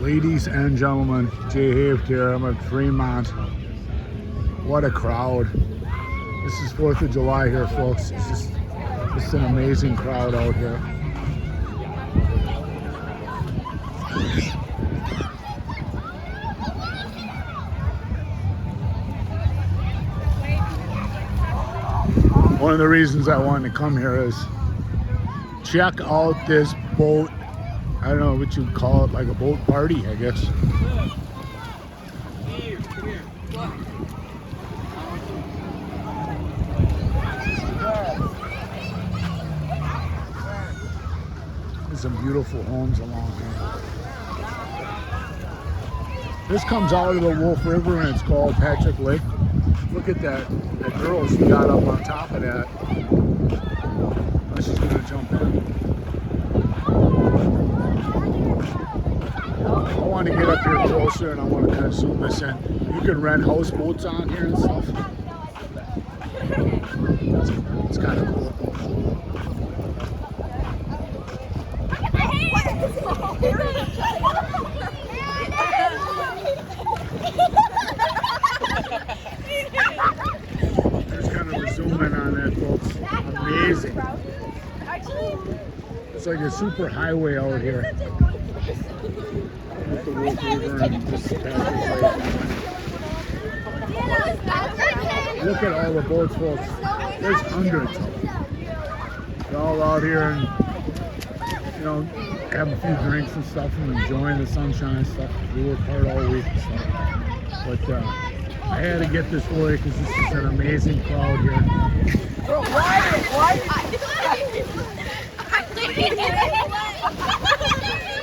Ladies and gentlemen, Jay Haved here. I'm at Fremont. What a crowd. This is 4th of July here, folks. It's just an amazing crowd out here. One of the reasons I wanted to come here is check out this boat. I don't know what you'd call it, like a boat party, I guess. There's some beautiful homes along here. This comes out of the Wolf River and it's called Patrick Lake. Look at that girl she got up on top of that. Oh, she's gonna jump in. I want to get up here closer and I want to kind of zoom this in. You can rent houseboats on here and stuff. It's kind of cool. There's kind of a zoom in on that, folks. Amazing. It's like a super highway out here. With the Wolf River and this Patrick Lake. Look at all the boats, folks. There's hundreds of them. They're all out here and, you know, have a few drinks and stuff and enjoying the sunshine and stuff. We work hard all week and stuff. But I had to get this for you because this is an amazing crowd here.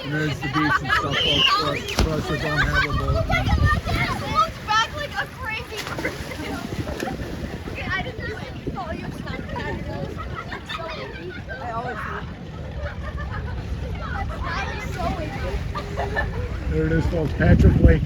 And there's the beach and stuff, folks, for us that don't have a boat. Looks back like a crazy person. Okay, I didn't do it. Oh, you're I always do. There it is, folks, Patrick Lake.